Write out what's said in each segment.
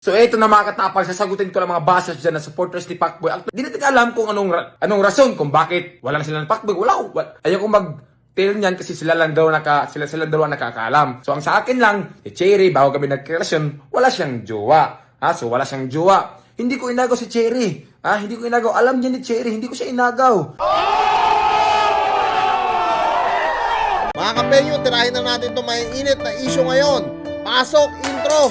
So eto na mga katapang, sasagutin ko lang mga bashers dyan na supporters ni Pacboy. Hindi natin alam kung anong rason kung bakit wala na sila ng Pacboy. Ayaw kong mag-tell niyan kasi sila lang dalawa nakakaalam. So ang sa akin lang, si Cherry, bago kami nagrelasyon, wala siyang jowa. So wala siyang jowa. Hindi ko inagaw si Cherry. Hindi ko inagaw. Alam niya ni Cherry, hindi ko siya inagaw. Mga kapenyo, tirahin na natin itong may init na issue ngayon. Pasok, intro!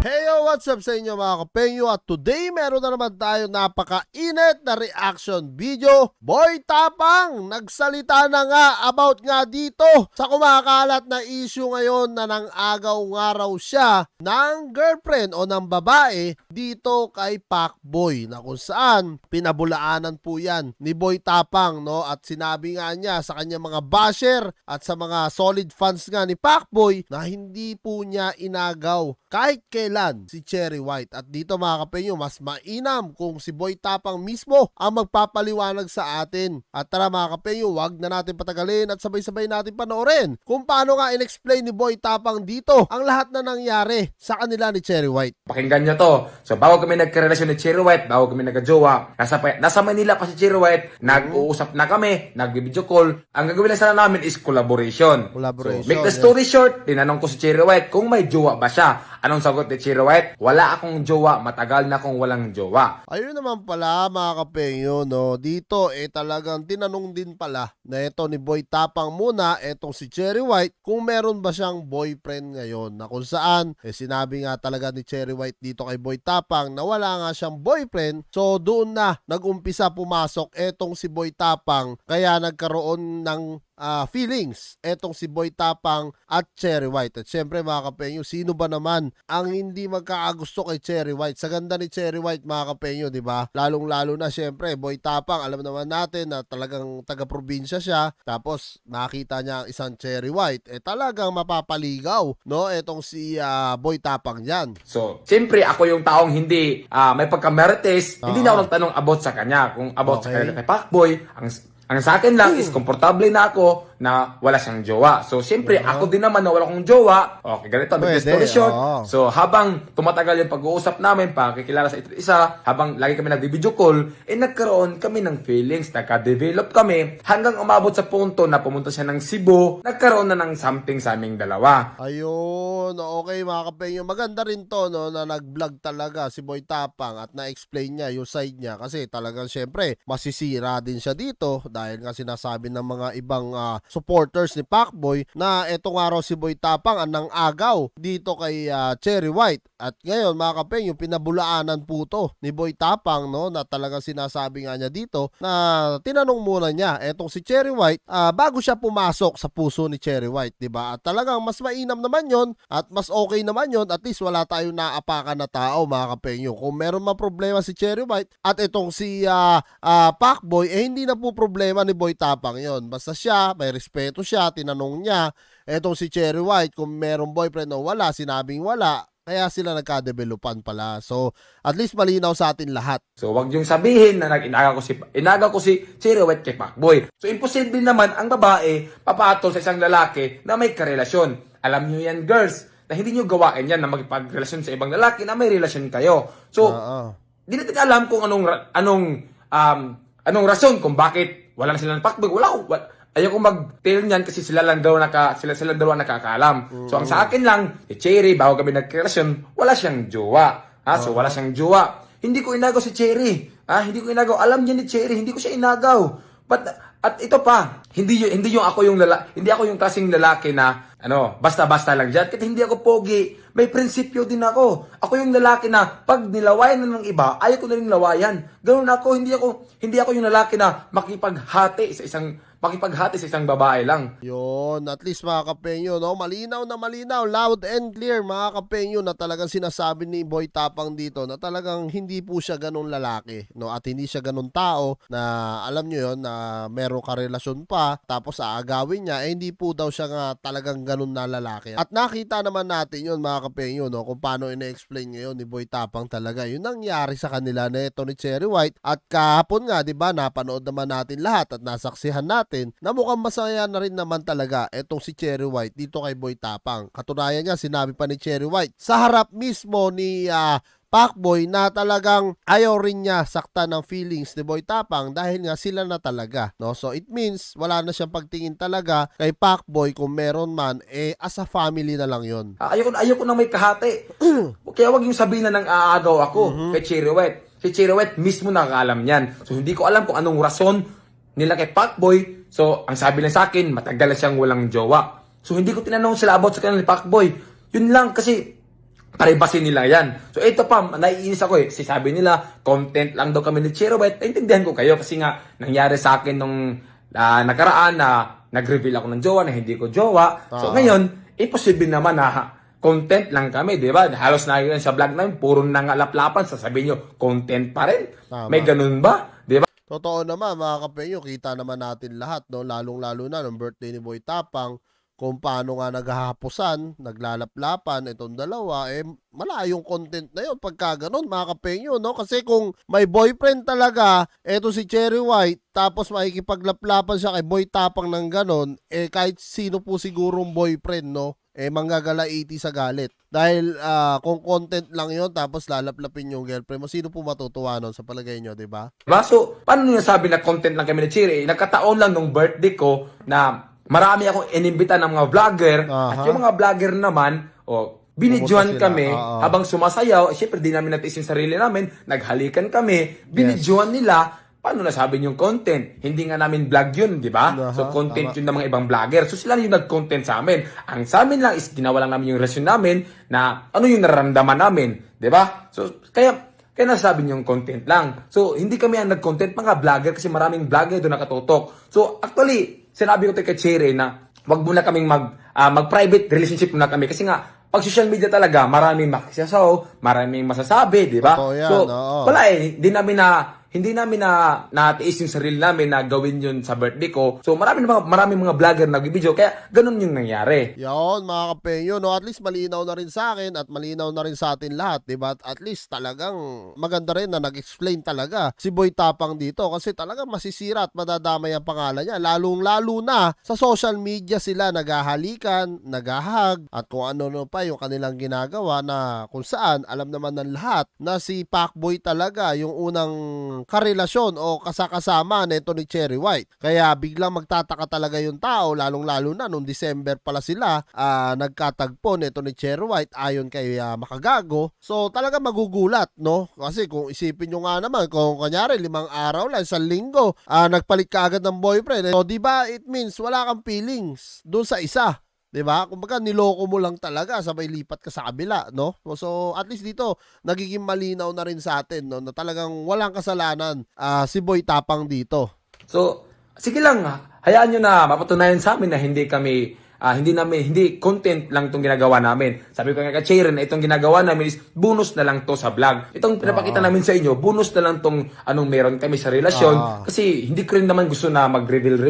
Heyo, what's up sa inyo mga kapenyo? At today, meron na naman tayo napaka-init na reaction video. Boy Tapang, nagsalita na nga about nga dito sa kumakalat na issue ngayon na nang agaw nga raw siya ng girlfriend o ng babae dito kay Pacboy, na kung saan pinabulaanan po yan ni Boy Tapang, no? At sinabi nga niya sa kanyang mga basher at sa mga solid fans nga ni Pacboy na hindi po niya inagaw kahit kailan si Cherry White. At dito mga kapenyo, mas mainam kung si Boy Tapang mismo ang magpapaliwanag sa atin. At tara mga kapenyo, wag na natin patagalin at sabay-sabay natin panoorin kung paano nga in-explain ni Boy Tapang dito ang lahat na nangyari sa kanila ni Cherry White. Pakinggan nyo to. So bago kami nagkarelasyon ni Cherry White, bago kami nagka-jowa, nasa Manila pa si Cherry White, nag-uusap na kami, nag-video call. Ang gagawin lang sana namin is collaboration. So, make the story short, tinanong ko si Cherry White kung may jowa ba siya. Anong sagot ni Cherry White? Wala akong jowa, matagal na akong walang jowa. Ayun naman pala mga kapenyo, no? Dito talagang tinanong din pala na ito ni Boy Tapang muna, etong si Cherry White, kung meron ba siyang boyfriend ngayon, na kung saan sinabi nga talaga ni Cherry White dito kay Boy Tapang na wala nga siyang boyfriend. So doon na nag-umpisa pumasok etong si Boy Tapang, kaya nagkaroon ng feelings etong si Boy Tapang at Cherry White. At syempre mga kapenyo, sino ba naman ang hindi magkakagusto kay Cherry White? Sa ganda ni Cherry White mga kapenyo, di ba? Lalong-lalo na syempre Boy Tapang, alam naman natin na talagang taga-probinsya siya, tapos nakita niya ang isang Cherry White, talagang mapapaligaw, no? Etong si Boy Tapang yan. So, siyempre ako yung taong hindi may pagka-marites, hindi na ako nagtanong about sa kanya, kung about sa kanya kay Pacboy. Ang sa akin lang is komportable na ako na wala siyang jowa. So, siyempre, ako din naman na wala akong jowa. Okay, ganito, make the story short. So, habang tumatagal yung pag-uusap namin, pakikilala sa isa't isa, habang lagi kami nag-video call, nagkaroon kami ng feelings, nagka-develop kami, hanggang umabot sa punto na pumunta siya ng Cebu, nagkaroon na ng something sa aming dalawa. Ayun, okay mga kapenyo. Maganda rin to, no, na nag-vlog talaga si Boy Tapang at na-explain niya yung side niya, kasi talagang syempre masisira din siya dito dahil nga sinasabi ng mga ibang supporters ni Pacboy na eto nga raw si Boy Tapang ang nang-agaw dito kay Cherry White. At ngayon mga kapenyo, pinabulaanan po to ni Boy Tapang, no, na talagang sinasabi nga niya dito na tinanong muna niya etong si Cherry White bago siya pumasok sa puso ni Cherry White, di ba? At talagang mas mainam naman yon at mas okay naman yon, at least wala tayong naapakan na tao mga kapenyo. Kung meron man problema si Cherry White at itong si Pacboy, hindi na po problema ni Boy Tapang yon. Basta siya, may respeto siya, tinanong niya etong si Cherry White kung merong boyfriend o wala, sinabing wala. Kaya sila nagka-developan pala. So, at least malinaw sa atin lahat. So, wag yung sabihin na inaga ko si Cherry White kay Pacboy. So, imposible naman ang babae papatol sa isang lalaki na may karelasyon. Alam nyo yan, girls, na hindi nyo gawain yan na magpagrelasyon sa ibang lalaki na may relasyon kayo. So, di natin alam kung anong rason kung bakit wala na sila ng Pacboy. Ayaw kong mag-tell niyan kasi sila lang dalawa nakakaalam. So, ang sa akin lang, si Cherry, bago kami nagkarelasyon, wala siyang jowa. So, wala siyang jowa. Hindi ko inagaw si Cherry. Hindi ko inagaw. Alam niya ni Cherry, hindi ko siya inagaw. At ito pa, hindi ako yung klaseng lalaki na basta-basta lang dyan. Kasi hindi ako pogi. May prinsipyo din ako. Ako yung lalaki na pag nilawayan na ng iba, ayaw ko na rin lawayan. Ganun ako. Hindi ako yung lalaki na makipaghati sa isang babae lang. Yun, at least mga kapenyo, no? Malinaw na malinaw, loud and clear mga kapenyo, na talagang sinasabi ni Boy Tapang dito na talagang hindi po siya ganun lalaki, no? At hindi siya ganun tao na alam nyo yun, na meron karelasyon pa, tapos aagawin niya, hindi po daw siya nga talagang ganun na lalaki. At nakita naman natin yun mga kapenyo, no? Kung paano ina-explain ngayon ni Boy Tapang talaga yun nangyari sa kanila na ito ni Cherry White. At kahapon nga, di ba, napanood naman natin lahat at nasaksihan natin natin na mukhang masaya na rin naman talaga etong si Cherry White dito kay Boy Tapang. Katunayan nga, sinabi pa ni Cherry White sa harap mismo ni Pacboy na talagang ayaw rin niya sakta ng feelings ni Boy Tapang dahil nga sila na talaga, no? So it means wala na siyang pagtingin talaga kay Pacboy, kung meron man as a family na lang yon. Ayoko nang may kahati. Kaya wag yung sabihin na nang aagaw ako kay Cherry White. Si Cherry White mismo nakakaalam niyan. So hindi ko alam kung anong rason nila kay Pacboy. So ang sabi lang sa akin, matagal na siyang walang jowa. So hindi ko tinanong sila about sa kanila ni Pacboy. Yun lang, kasi paribasin nila yan. So ito pa, naiinis ako kasi sabi nila, content lang daw kami ni Cherry White. Naintindihan ko kayo kasi nga nangyari sa akin nung nakaraan na nag-reveal ako ng jowa na hindi ko jowa. So ngayon, imposible naman na content lang kami, di ba? Halos na yun sa vlog namin, puro nangalaplapan, sasabihin nyo, content pa rin. May ganun ba? Di ba? Totoo naman mga kapenyo, kita naman natin lahat, no? Lalong-lalo na ng birthday ni Boy Tapang, kung paano nga naghahapusan, naglalaplapan itong dalawa, malayong content na yun pagka ganun mga kapenyo, no? Kasi kung may boyfriend talaga, eto si Cherry White, tapos makikipaglaplapan siya kay Boy Tapang ng ganun, kahit sino po sigurong boyfriend, no? Manggagalaiti sa galit. Dahil kung content lang yon tapos lalaplapin yung girlfriend mo, sino po matutuwa nun sa palagay nyo, di ba? Diba? So, paano nyo nasabi na content lang kami ni Cherry? Nagkataon lang nung birthday ko na marami akong inimbita ng mga vlogger. At yung mga vlogger naman, binidyohan kami habang sumasayaw. Siyempre, di namin natiis yung sarili namin. Naghalikan kami. Binidyohan nila. Paano nasabi yung content? Hindi nga namin vlog yun, di ba? So, content yun ng mga ibang vlogger. So, sila yung nag-content sa amin. Ang sa amin lang is ginawa lang namin yung relasyon namin na ano yung nararamdaman namin. Di ba? So, kaya nasabi yung content lang. So, hindi kami ang nag-content, mga vlogger, kasi maraming vlogger doon nakatutok. So, actually, sinabi ko kay Cherry na wag muna kaming mag-private relationship muna kami. Kasi nga, pag social media talaga, maraming makisasaw, maraming masasabi, di ba? So, wala hindi namin natiis yung sarili namin na gawin yun sa birthday ko. So, maraming mga vlogger nag-video, kaya ganun yung nangyari. Yon mga kapenyo, no? At least malinaw na rin sa akin at malinaw na rin sa atin lahat, diba? At least talagang maganda rin na nag-explain talaga si Boy Tapang dito, kasi talagang masisira at madadamay ang pangalan niya. Lalong-lalo na sa social media sila naghahalikan, naghahag, at kung ano pa yung kanilang ginagawa na kung saan alam naman ng lahat na si Pacboy talaga yung unang karelasyon o kasakasama nito ni Cherry White. Kaya biglang magtataka talaga yung tao, lalong-lalo na nung December pala sila nagkatagpo nito ni Cherry White ayon kay Makagago. So talaga magugulat, no? Kasi kung isipin nyo nga naman, kung kanyari 5 araw lang, 1 linggo, nagpalit ka agad ng boyfriend. So diba it means wala kang feelings doon sa isa. Diba? Kumbaga niloko mo lang talaga, sabay lipat ka sa kabila, no? So at least dito nagiging malinaw na rin sa atin, no, na talagang walang kasalanan si Boy Tapang dito. So, sige lang, hayaan nyo na mapatunayan sa amin na hindi content lang itong ginagawa namin. Sabi ko nga kay Cherry na itong ginagawa namin is bonus na lang to sa vlog. Itong pinapakita namin sa inyo, bonus na lang tong anong meron kami sa relasyon. Kasi hindi ko rin naman gusto na mag-reveal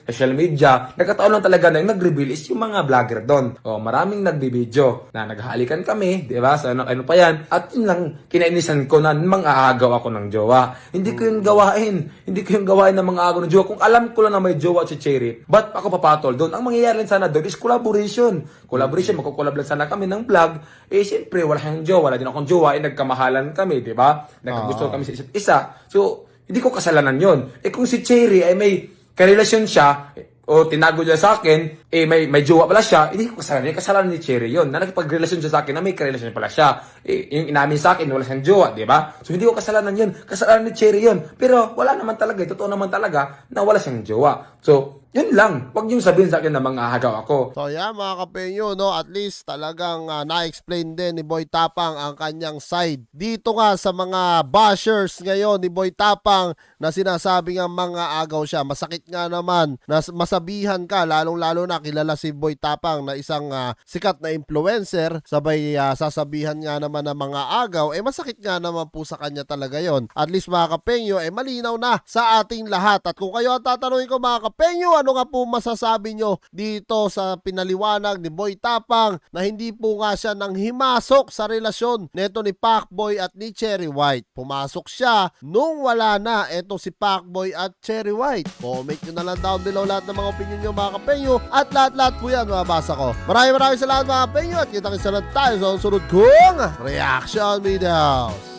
sa social media. Nagkataon lang talaga na yung nag-reveal is yung mga vlogger doon. Maraming nagbibideo na naghahalikan kami, di ba? So, ano pa yan? At yun lang, kinainisan ko na mang-aagaw ako ng jowa. Hindi ko yung gawain. Hindi ko yung gawain ng mga agaw ng jowa. Kung alam ko lang na may jowa si Cherry, ba't ako papatol doon? Ang mangyayari lang sana doon is collaboration. Magkukolab lang sana kami ng vlog. Siyempre, wala siyang jowa, wala din akong jowa, nagkamahalan kami, di ba? Nagkagusto kami sa isa't isa. So, hindi ko kasalanan yon. Kung si Cherry ay may karelasyon siya, o tinago niya sa akin, may jowa pala siya, hindi ko kasalanan. Yung kasalanan ni Cherry yon, na nakipagrelasyon siya sa akin na may karelasyon pala siya. Yung inamin sa akin, wala siyang jowa, di ba? So, hindi ko kasalanan yun. Kasalanan ni Cherry yon. Pero, wala naman talaga, totoo naman talaga, na wala siyang jowa. So, yun lang. Huwag niyong sabihin sa akin na manghahagaw ako. So yeah, mga kapenyo, no, at least talagang na-explain din ni Boy Tapang ang kanyang side. Dito nga sa mga bashers ngayon ni Boy Tapang na sinasabi nga mga agaw siya. Masakit nga naman na masabihan ka, lalong-lalo na kilala si Boy Tapang na isang sikat na influencer. Sabay sasabihan nga naman ng mga agaw, masakit nga naman po sa kanya talaga yon. At least mga kapenyo, malinaw na sa ating lahat. At kung kayo ang tatanungin ko mga kapenyo, ano nga po masasabi nyo dito sa pinaliwanag ni Boy Tapang na hindi po nga siya nang himasok sa relasyon neto ni Pacboy at ni Cherry White. Pumasok siya nung wala na eto si Pacboy at Cherry White. Comment nyo na lang down below lahat ng mga opinion nyo mga kapenyo at lahat-lahat po yan mabasa ko. Maraming salamat mga kapenyo at kita-kita lang tayo sa sunod kong reaction videos.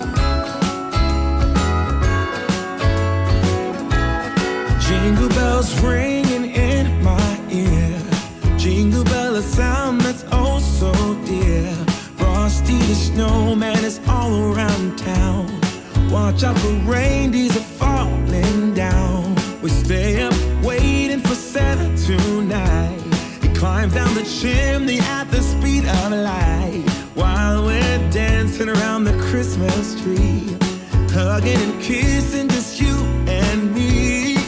Jingle bells ringing in my ear. Jingle bell, a sound that's oh so dear. Frosty the snowman is all around town. Watch out for reindeers are falling down. We stay up waiting for Santa tonight. He climbs down the chimney at the speed of light while we're dancing around the Christmas tree, hugging and kissing.